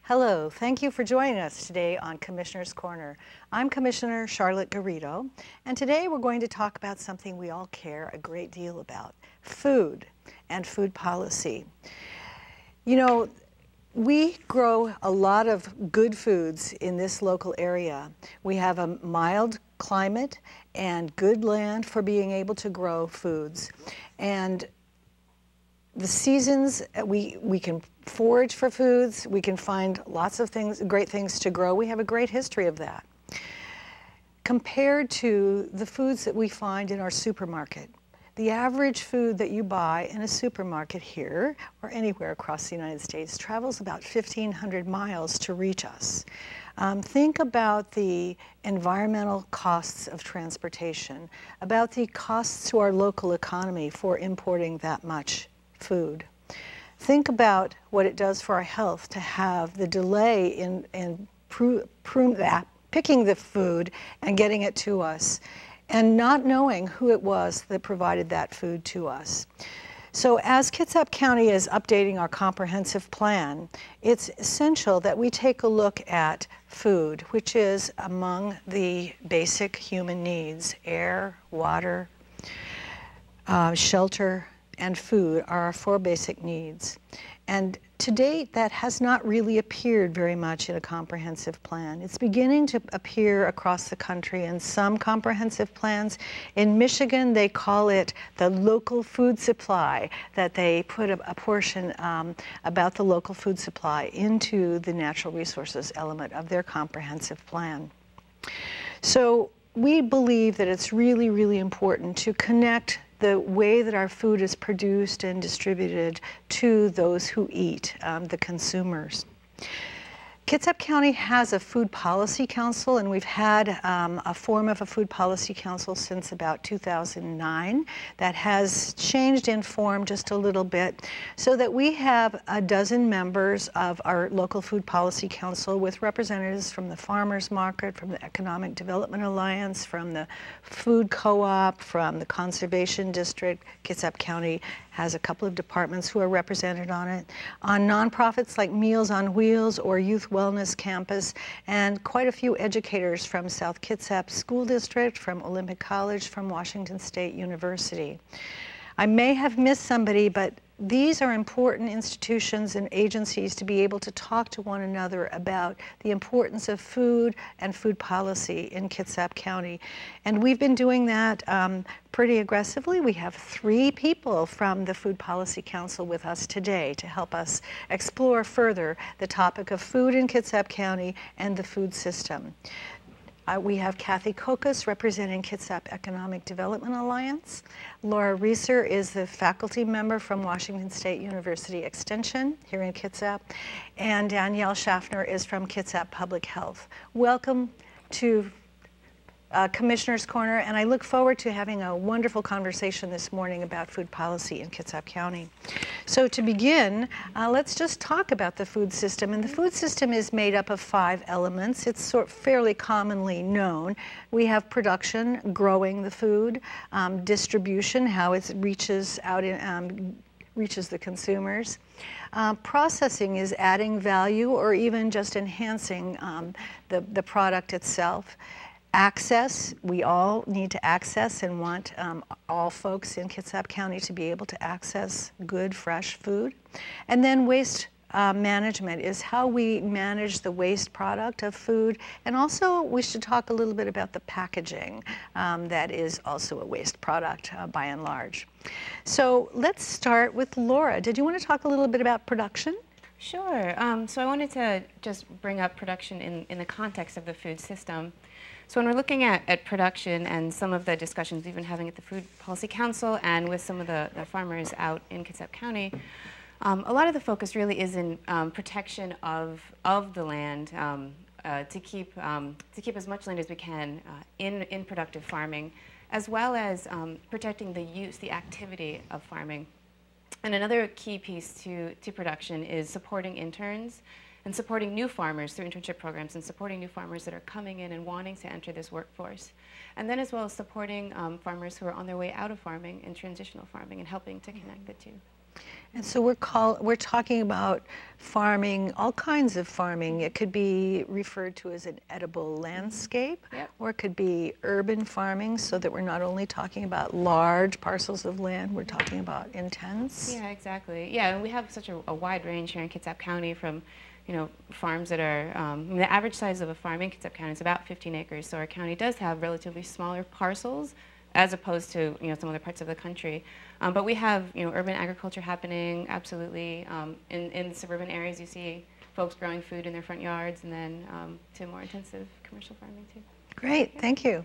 Hello, thank you for joining us today on Commissioner's Corner. I'm Commissioner Charlotte Garrido, and today we're going to talk about something we all care a great deal about, food and food policy. You know, we grow a lot of good foods in this local area. We have a mild climate and good land for being able to grow foods. And the seasons, we can forage for foods, we can find lots of things, great things to grow. We have a great history of that. Compared to the foods that we find in our supermarket, the average food that you buy in a supermarket here or anywhere across the United States travels about 1,500 miles to reach us. Think about the environmental costs of transportation, about the costs to our local economy for importing that much food. Think about what it does for our health to have the delay in picking the food and getting it to us, and not knowing who it was that provided that food to us. So as Kitsap County is updating our comprehensive plan, it's essential that we take a look at food, which is among the basic human needs. Air, water, shelter, and food are our 4 basic needs. And to date, that has not really appeared very much in a comprehensive plan. It's beginning to appear across the country in some comprehensive plans. In Michigan, they call it the local food supply, that they put a portion about the local food supply into the natural resources element of their comprehensive plan. So we believe that it's really, really important to connect the way that our food is produced and distributed to those who eat, the consumers. Kitsap County has a food policy council, and we've had a form of a food policy council since about 2009 that has changed in form just a little bit, so that we have a dozen members of our local food policy council with representatives from the farmers market, from the Economic Development Alliance, from the food co-op, from the conservation district. Kitsap County has a couple of departments who are represented on it, on nonprofits like Meals on Wheels or Youth Wellness Campus, and quite a few educators from South Kitsap School District, from Olympic College, from Washington State University. I may have missed somebody, but these are important institutions and agencies to be able to talk to one another about the importance of food and food policy in Kitsap County. And we've been doing that pretty aggressively. We have 3 people from the Food Policy Council with us today to help us explore further the topic of food in Kitsap County and the food system. We have Kathy Kokas representing Kitsap Economic Development Alliance. Laura Reeser is the faculty member from Washington State University Extension here in Kitsap. And Danielle Schaffner is from Kitsap Public Health. Welcome to Commissioner's Corner, and I look forward to having a wonderful conversation this morning about food policy in Kitsap County. So to begin, let's just talk about the food system. And the food system is made up of 5 elements. It's fairly commonly known. We have production, growing the food, distribution, how it reaches out reaches the consumers. Processing is adding value or even just enhancing the product itself. Access, we all need to access and want all folks in Kitsap County to be able to access good, fresh food. And then waste management is how we manage the waste product of food. And also we should talk a little bit about the packaging that is also a waste product by and large. So let's start with Laura. Did you want to talk a little bit about production? Sure. So I wanted to just bring up production in the context of the food system. So when we're looking at production and some of the discussions we've been having at the Food Policy Council and with some of the farmers out in Kitsap County, a lot of the focus really is in protection of the land to keep as much land as we can in productive farming, as well as protecting the use, the activity of farming. And another key piece to production is supporting interns and supporting new farmers through internship programs and supporting new farmers that are coming in and wanting to enter this workforce. And then as well as supporting farmers who are on their way out of farming and transitional farming and helping to connect the two. And so we're talking about farming, all kinds of farming. It could be referred to as an edible landscape, or it could be urban farming, so that we're not only talking about large parcels of land, we're talking about intense. Yeah, exactly. Yeah, and we have such a wide range here in Kitsap County from, you know, farms that are, the average size of a farm in Kitsap County is about 15 acres, so our county does have relatively smaller parcels as opposed to, you know, some other parts of the country. But we have, you know, urban agriculture happening, absolutely. In suburban areas, you see folks growing food in their front yards, and then to more intensive commercial farming too. Great, thank you.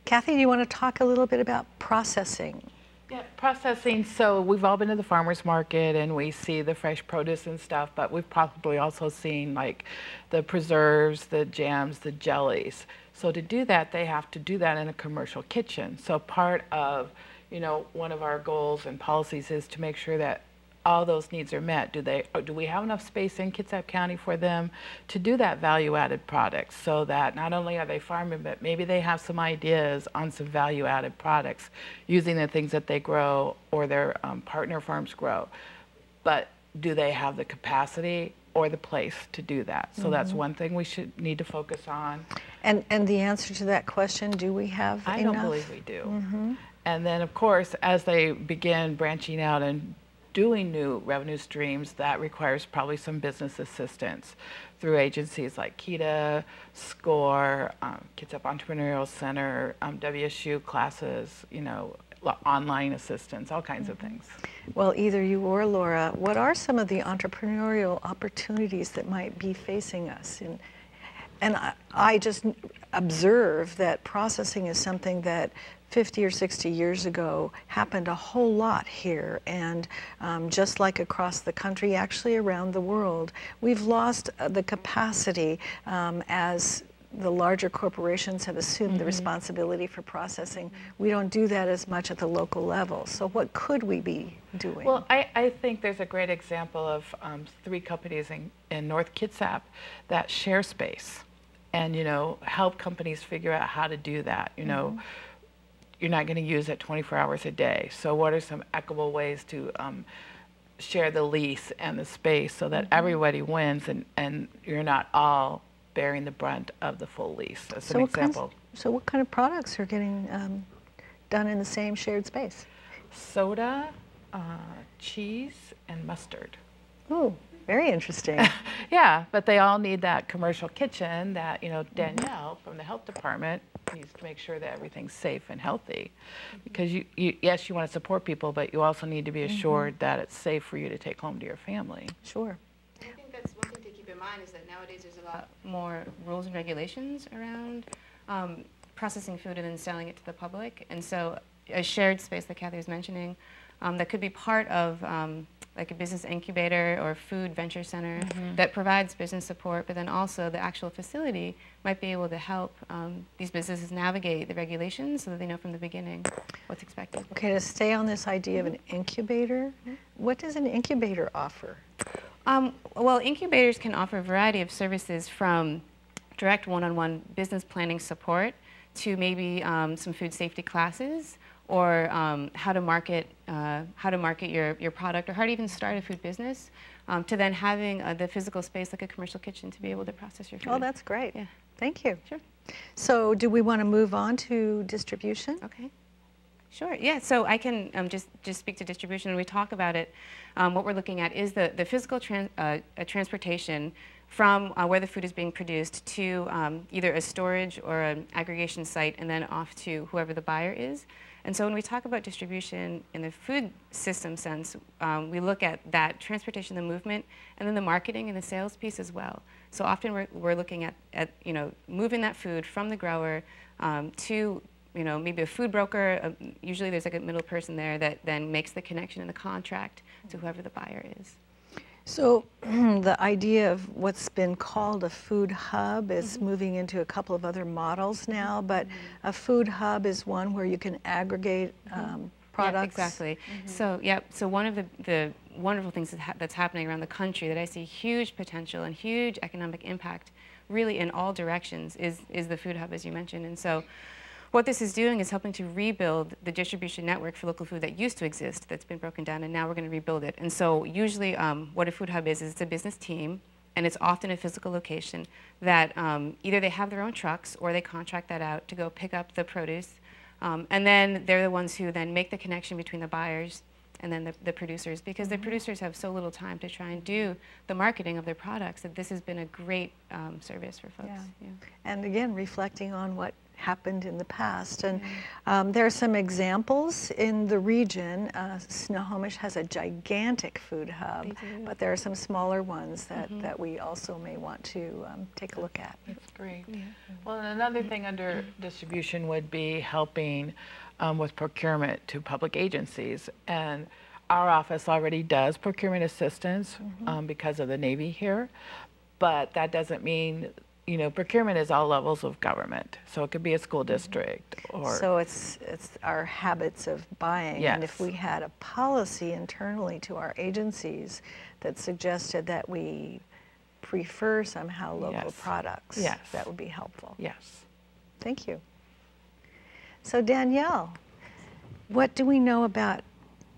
Kathy, do you want to talk a little bit about processing? Yeah, processing. So we've all been to the farmer's market and we see the fresh produce and stuff, but we've probably also seen like the preserves, the jams, the jellies. So to do that, they have to do that in a commercial kitchen. So part of, you know, one of our goals and policies is to make sure that all those needs are met. Do we have enough space in Kitsap County for them to do that value-added products, so that not only are they farming, but maybe they have some ideas on some value-added products using the things that they grow or their partner farms grow. But do they have the capacity or the place to do that? So that's one thing we need to focus on. And the answer to that question, do we have enough? I don't believe we do. And then, of course, as they begin branching out and doing new revenue streams, that requires probably some business assistance through agencies like KETA, SCORE, Kitsap Entrepreneurial Center, WSU classes, you know, online assistance, all kinds of things. Well, either you or Laura, what are some of the entrepreneurial opportunities that might be facing us? And I just observe that processing is something that 50 or 60 years ago happened a whole lot here, and just like across the country, actually around the world, we've lost the capacity as the larger corporations have assumed the responsibility for processing. We don't do that as much at the local level. So what could we be doing? Well, I think there's a great example of 3 companies in North Kitsap that share space and, you know, help companies figure out how to do that. You know, you're not going to use it 24 hours a day. So what are some equitable ways to share the lease and the space so that everybody wins, and you're not all bearing the brunt of the full lease? That's an example. So what kind of products are getting done in the same shared space? Soda, cheese, and mustard. Oh, very interesting. Yeah, but they all need that commercial kitchen that, you know, Danielle from the health department needs to make sure that everything's safe and healthy. Because yes, you want to support people, but you also need to be assured that it's safe for you to take home to your family. Sure. I think that's one thing to keep in mind, is that nowadays there's a lot more rules and regulations around processing food and then selling it to the public. And so a shared space that Kathy was mentioning that could be part of like a business incubator or food venture center that provides business support, but then also the actual facility might be able to help these businesses navigate the regulations so that they know from the beginning what's expected. Okay, to stay on this idea of an incubator, what does an incubator offer? Well, incubators can offer a variety of services, from direct one-on-one business planning support to maybe some food safety classes, or how to market your product, or how to even start a food business, to then having the physical space like a commercial kitchen to be able to process your food. Oh, that's great. Yeah. Thank you. Sure. So do we want to move on to distribution? Okay. Sure. Yeah. So I can just speak to distribution, and we talk about it. What we're looking at is the physical transportation from where the food is being produced to either a storage or an aggregation site, and then off to whoever the buyer is. And so when we talk about distribution in the food system sense, we look at that transportation, the movement, and then the marketing and the sales piece as well. So often we're looking at you know, moving that food from the grower to, you know, maybe a food broker. Usually there's like a middle person there that then makes the connection and the contract to whoever the buyer is. So the idea of what's been called a food hub is moving into a couple of other models now, but a food hub is one where you can aggregate products. Yeah, exactly. So yeah, so one of the wonderful things that's happening around the country that I see huge potential and huge economic impact really in all directions is the food hub, as you mentioned. And so what this is doing is helping to rebuild the distribution network for local food that used to exist, that's been broken down, and now we're going to rebuild it. And so usually what a food hub is it's a business team, and it's often a physical location that either they have their own trucks or they contract that out to go pick up the produce. And then they're the ones who then make the connection between the buyers and then the producers, because the producers have so little time to try and do the marketing of their products, that this has been a great service for folks. Yeah. Yeah. And again, reflecting on what happened in the past. And there are some examples in the region. Snohomish has a gigantic food hub, but there are some smaller ones that, that we also may want to take a look at. That's great. Yeah. Well, and another thing under distribution would be helping with procurement to public agencies. And our office already does procurement assistance because of the Navy here, but that doesn't mean, you know, procurement is all levels of government. So it could be a school district or... So it's our habits of buying. Yes. And if we had a policy internally to our agencies that suggested that we prefer somehow local products, that would be helpful. Yes. Thank you. So Danielle, what do we know about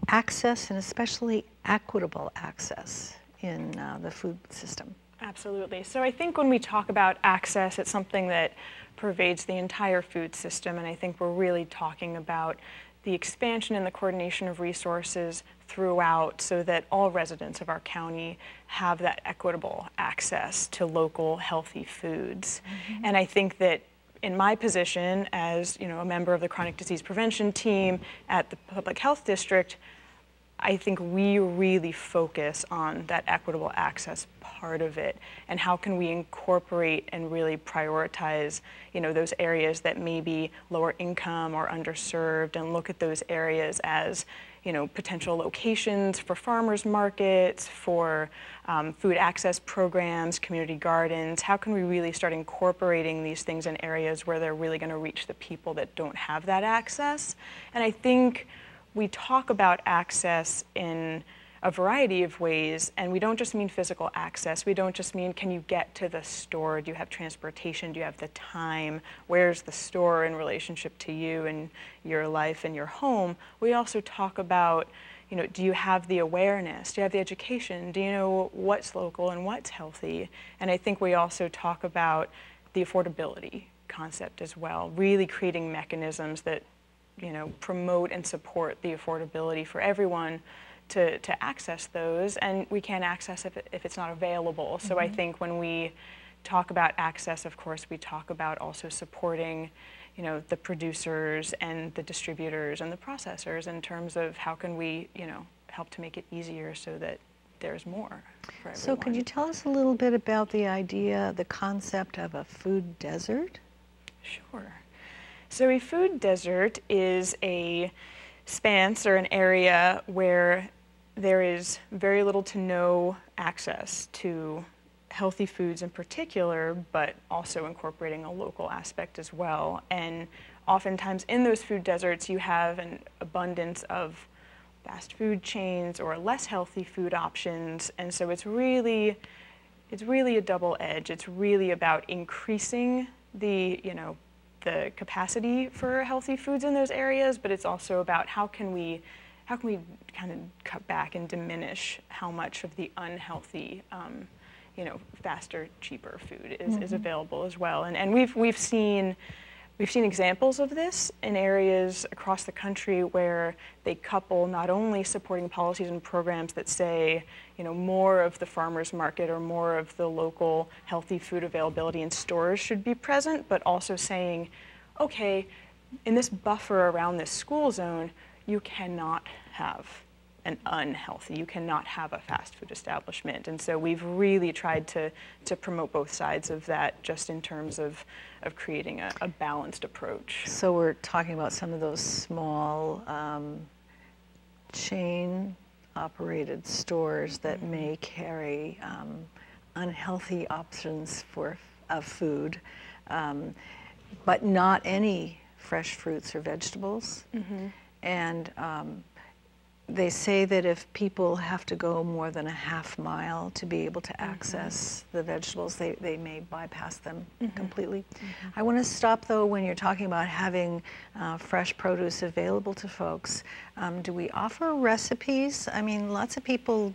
access, and especially equitable access in the food system? Absolutely. So I think when we talk about access, it's something that pervades the entire food system, and I think we're really talking about the expansion and the coordination of resources throughout so that all residents of our county have that equitable access to local healthy foods. And I think that in my position as, you know, a member of the chronic disease prevention team at the public health district, I think we really focus on that equitable access part of it, and how can we incorporate and really prioritize, you know, those areas that may be lower income or underserved, and look at those areas as, you know, potential locations for farmers markets, for food access programs, community gardens. How can we really start incorporating these things in areas where they're really going to reach the people that don't have that access? And I think we talk about access in a variety of ways, and we don't just mean physical access. We don't just mean, can you get to the store? Do you have transportation? Do you have the time? Where's the store in relationship to you and your life and your home? We also talk about, you know, do you have the awareness? Do you have the education? Do you know what's local and what's healthy? And I think we also talk about the affordability concept as well, really creating mechanisms that, you know, promote and support the affordability for everyone to access those, and we can't access if it's not available. So I think when we talk about access, of course, we talk about also supporting, you know, the producers and the distributors and the processors in terms of how can we, you know, help to make it easier so that there's more for everyone. So could you tell us a little bit about the idea, the concept of a food desert? Sure. So a food desert is a span or an area where there is very little to no access to healthy foods in particular, but also incorporating a local aspect as well. And oftentimes in those food deserts, you have an abundance of fast food chains or less healthy food options. And so it's really a double edge. It's really about increasing the, you know, the capacity for healthy foods in those areas, but it's also about how can we kind of cut back and diminish how much of the unhealthy, you know, faster, cheaper food is available as well. And we've seen examples of this in areas across the country where they couple not only supporting policies and programs that say, you know, more of the farmers market or more of the local healthy food availability in stores should be present, but also saying, okay, in this buffer around this school zone, you cannot have an unhealthy, you cannot have a fast food establishment. And so we've really tried to promote both sides of that, just in terms of creating a balanced approach. So we're talking about some of those small chain operated stores that may carry unhealthy options of food, but not any fresh fruits or vegetables. And they say that if people have to go more than a half mile to be able to access the vegetables, they may bypass them completely. I want to stop though when you're talking about having fresh produce available to folks. Do we offer recipes? I mean, lots of people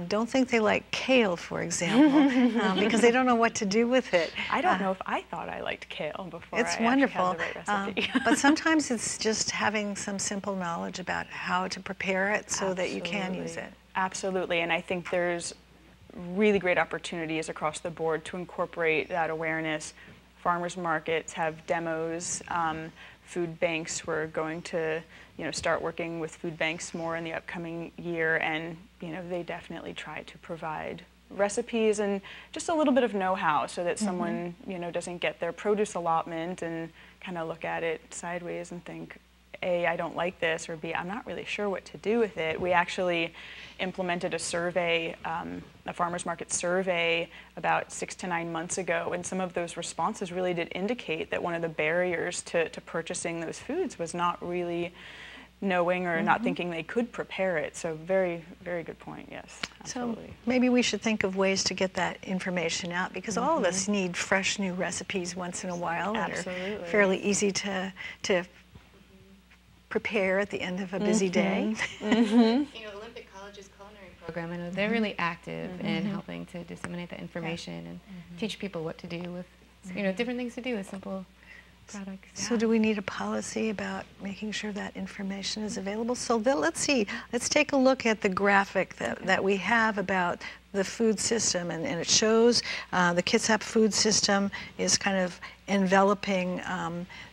don't think they like kale, for example, because they don't know what to do with it. I don't know if I thought I liked kale before it's I wonderful. actually had the right recipe. But sometimes it's just having some simple knowledge about how to prepare it so that you can use it. Absolutely, and I think there's really great opportunities across the board to incorporate that awareness. Farmers markets have demos. Food banks, we're going to start working with food banks more in the upcoming year, and they definitely try to provide recipes and just a little bit of know-how so that someone doesn't get their produce allotment and kind of look at it sideways and think, A, I don't like this, or B, I'm not really sure what to do with it. We actually implemented a survey, a farmers market survey about 6 to 9 months ago, and some of those responses really did indicate that one of the barriers to purchasing those foods was not really knowing or not thinking they could prepare it. So very, very good point, yes, absolutely. So maybe we should think of ways to get that information out, because all of us need fresh new recipes once in a while that are fairly easy to prepare at the end of a busy day. Olympic College's culinary program, I know they're really active in helping to disseminate that information and teach people what to do with, different things to do with simple products. So do we need a policy about making sure that information is available? So let's see, let's take a look at the graphic that we have about the food system, and it shows the Kitsap food system is kind of enveloping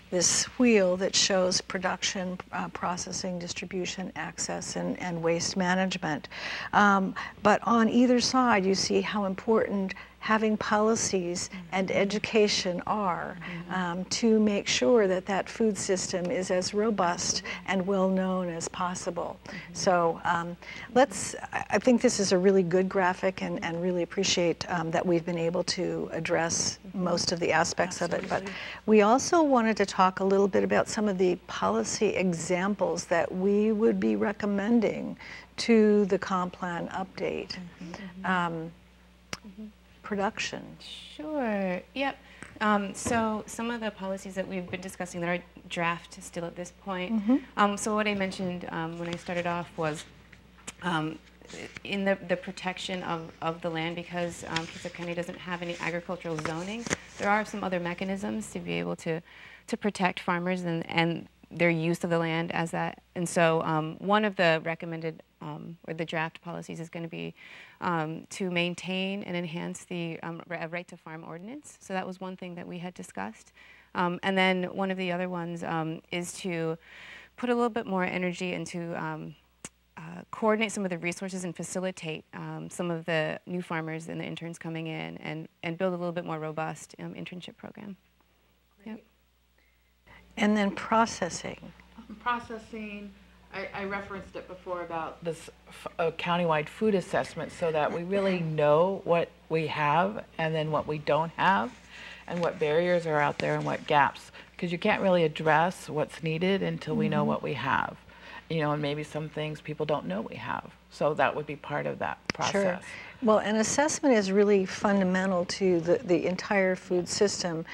this wheel that shows production, processing, distribution, access, and waste management. But on either side, you see how important having policies and education are to make sure that that food system is as robust and well known as possible. So I think this is a really good graphic, and really appreciate that we've been able to address most of the aspects of it. But we also wanted to talk a little bit about some of the policy examples that we would be recommending to the comp plan update. Production. Sure. Yep. So some of the policies that we've been discussing that are draft still at this point. So what I mentioned when I started off was in the protection of the land, because Kitsap County doesn't have any agricultural zoning. There are some other mechanisms to be able to protect farmers and their use of the land as that. And so one of the recommended or the draft policies is going to be to maintain and enhance the right to farm ordinance. So that was one thing that we had discussed. And then one of the other ones is to put a little bit more energy into coordinate some of the resources and facilitate some of the new farmers and the interns coming in, and build a little bit more robust internship program. Yep. And then processing. Processing, I referenced it before about this countywide food assessment, so that we really know what we have and then what we don't have, and what barriers are out there and what gaps, because you can't really address what's needed until we know what we have. And maybe some things people don't know we have. So that would be part of that process. Sure. Well, an assessment is really fundamental to the entire food system.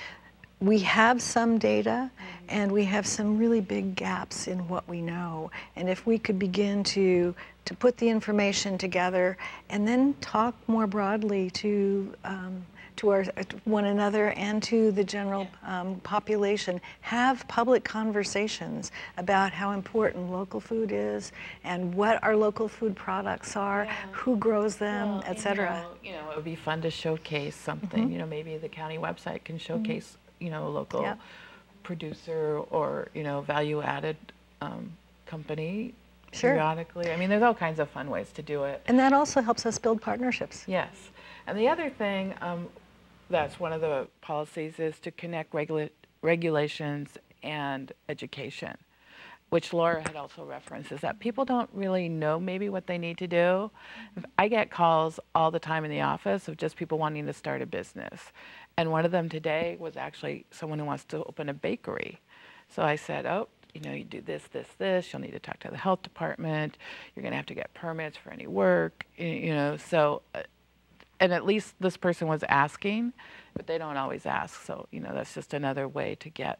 We have some data, and we have some really big gaps in what we know. And if we could begin to put the information together and then talk more broadly to one another and to the general population, have public conversations about how important local food is and what our local food products are, who grows them, etc. It would be fun to showcase something. Maybe the county website can showcase a local producer or value-added company periodically. I mean, there's all kinds of fun ways to do it. And that also helps us build partnerships. Yes. And the other thing, that's one of the policies, is to connect regulations and education, which Laura had also referenced, is that people don't really know maybe what they need to do. I get calls all the time in the office of just people wanting to start a business. And one of them today was actually someone who wants to open a bakery. So I said, oh, you know, you do this, this, this, you'll need to talk to the health department, you're going to have to get permits for any work, you know, so, and at least this person was asking, but they don't always ask, so, you know, that's just another way to get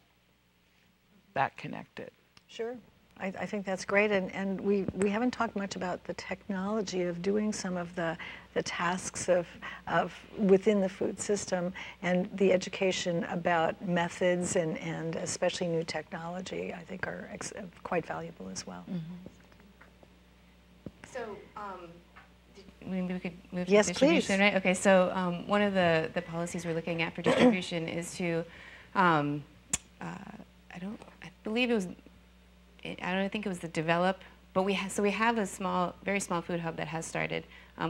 that connected. Sure. I think that's great, and we haven't talked much about the technology of doing some of the tasks of within the food system, and the education about methods and especially new technology, I think are quite valuable as well. Mm-hmm. So maybe we could move to yes, distribution, please. right? Okay, so one of the policies we're looking at for distribution is to, I believe it was, I don't think it was the develop, but we have a very small food hub that has started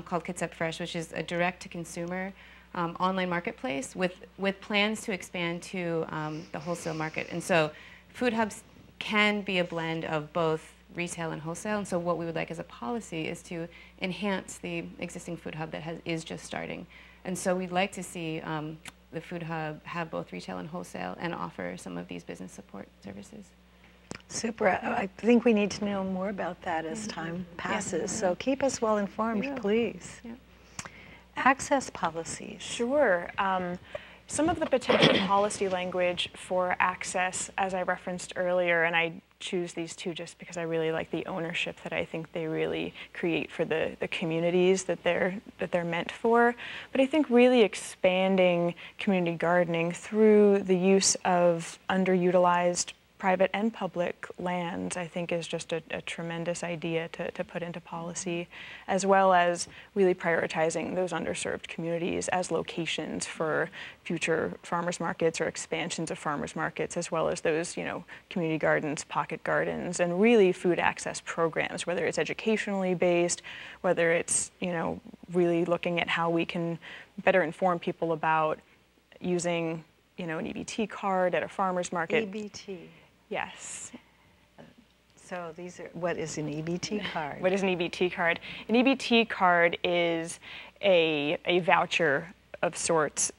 called Kitsap Fresh, which is a direct-to-consumer online marketplace with plans to expand to the wholesale market. And so food hubs can be a blend of both retail and wholesale. And so what we would like as a policy is to enhance the existing food hub that is just starting. And so we'd like to see the food hub have both retail and wholesale and offer some of these business support services. Super. I think we need to know more about that as time passes. Yeah. So keep us well informed, please. Yeah. Access policies. Sure. Some of the potential policy language for access, as I referenced earlier, and I choose these two just because I really like the ownership that I think they really create for the communities that they're meant for. But I think really expanding community gardening through the use of underutilized private and public lands, I think, is just a tremendous idea to put into policy, as well as really prioritizing those underserved communities as locations for future farmers markets or expansions of farmers markets, as well as those, you know, community gardens, pocket gardens, and really food access programs, whether it's educationally based, whether it's, you know, really looking at how we can better inform people about using, you know, an EBT card at a farmer's market. EBT. Yes. So these are, what is an EBT card? What is an EBT card? An EBT card is a voucher of sorts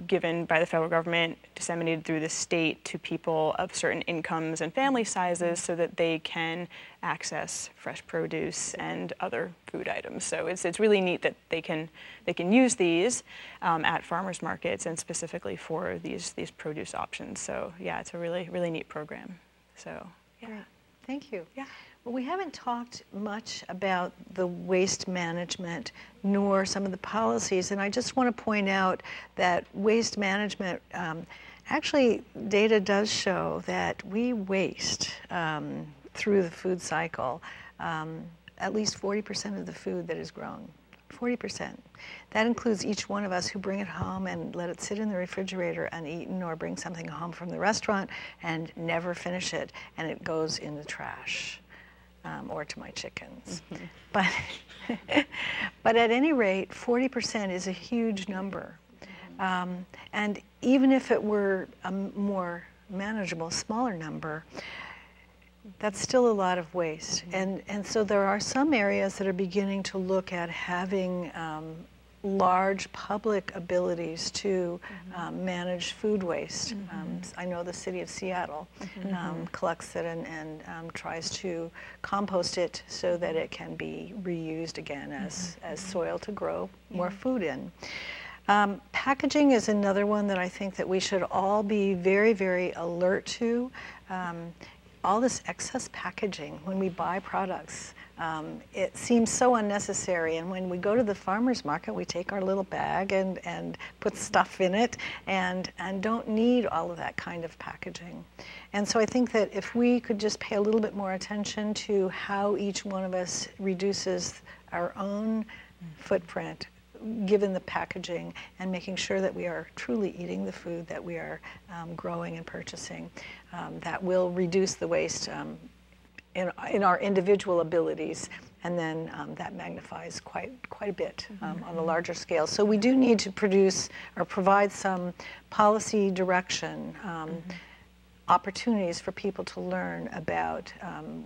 given by the federal government, disseminated through the state to people of certain incomes and family sizes so that they can access fresh produce and other food items. So it's really neat that they can use these at farmers markets and specifically for these produce options. So yeah, it's a really neat program. So yeah. Great. Thank you. Yeah. Well, we haven't talked much about the waste management nor some of the policies, and I just want to point out that waste management, actually data does show that we waste through the food cycle at least 40% of the food that is grown. 40%. That includes each one of us who bring it home and let it sit in the refrigerator uneaten, or bring something home from the restaurant and never finish it, and it goes in the trash. Or to my chickens. Mm-hmm. But at any rate, 40% is a huge number. And even if it were a more manageable, smaller number, that's still a lot of waste. Mm-hmm. And so there are some areas that are beginning to look at having large public abilities to manage food waste. I know the city of Seattle collects it and tries to compost it so that it can be reused again as soil to grow more food in. Packaging is another one that I think that we should all be very, very alert to. All this excess packaging when we buy products, it seems so unnecessary, and when we go to the farmer's market, we take our little bag and put stuff in it and don't need all of that kind of packaging. And so I think that if we could just pay a little bit more attention to how each one of us reduces our own footprint given the packaging, and making sure that we are truly eating the food that we are growing and purchasing, that will reduce the waste in our individual abilities, and then that magnifies quite a bit on a larger scale. So we do need to produce or provide some policy direction, opportunities for people to learn about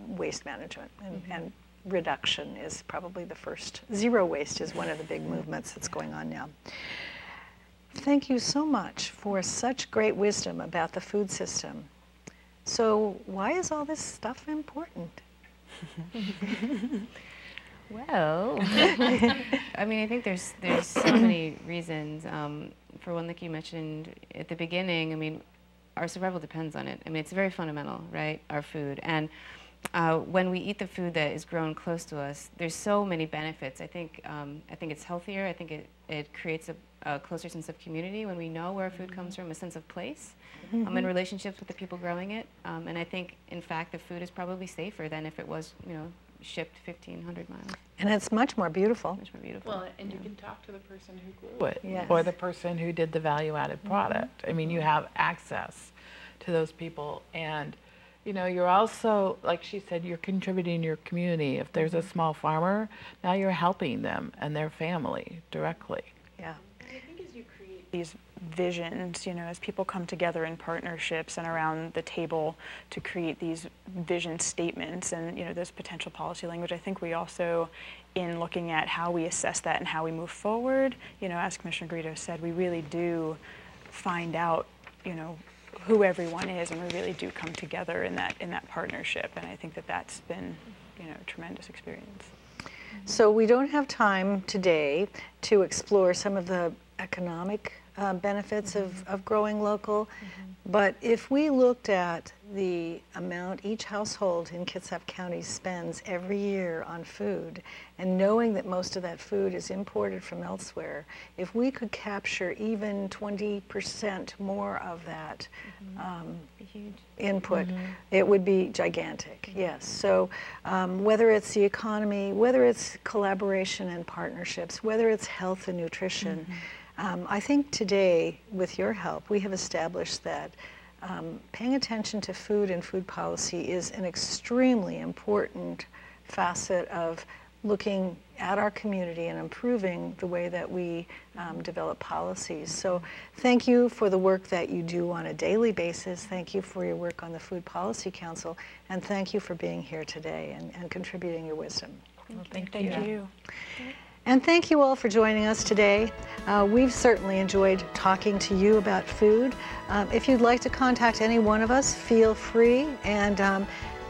waste management and reduction is probably the first. Zero waste is one of the big movements that's going on now. Thank you so much for such great wisdom about the food system. So why is all this stuff important? Well, I mean, I think there's so many reasons. For one, like you mentioned at the beginning, I mean, our survival depends on it. I mean, it's very fundamental, right? Our food. And when we eat the food that is grown close to us, there's so many benefits. I think it's healthier. I think it creates a closer sense of community when we know where our food comes from, a sense of place, in relationships with the people growing it. And I think, in fact, the food is probably safer than if it was, shipped 1,500 miles. And it's much more beautiful. Much more beautiful. Well, and you can talk to the person who grew it, Yes. or the person who did the value-added product. I mean, you have access to those people, and you're also, like she said, you're contributing to your community. If there's a small farmer, now you're helping them and their family directly. Yeah. I think as you create these visions, as people come together in partnerships and around the table to create these vision statements and, this potential policy language, I think we also, in looking at how we assess that and how we move forward, as Commissioner Garrido said, we really do find out, who everyone is, and we really do come together in that partnership. And I think that's been, a tremendous experience. So we don't have time today to explore some of the economic benefits of growing local, but if we looked at the amount each household in Kitsap County spends every year on food, and knowing that most of that food is imported from elsewhere, if we could capture even 20% more of that input, it would be gigantic. Yes. So whether it's the economy, whether it's collaboration and partnerships, whether it's health and nutrition, I think today, with your help, we have established that paying attention to food and food policy is an extremely important facet of looking at our community and improving the way that we develop policies. So thank you for the work that you do on a daily basis. Thank you for your work on the Food Policy Council. And thank you for being here today and contributing your wisdom. Thank you. And thank you all for joining us today. We've certainly enjoyed talking to you about food. If you'd like to contact any one of us, feel free, and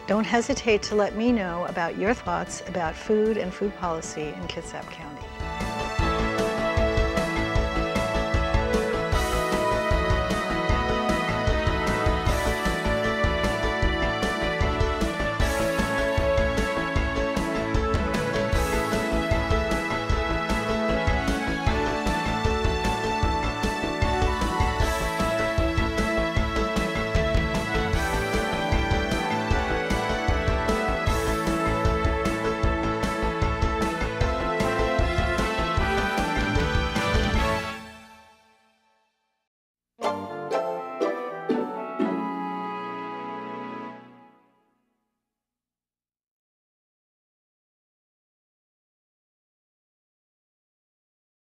don't hesitate to let me know about your thoughts about food and food policy in Kitsap County.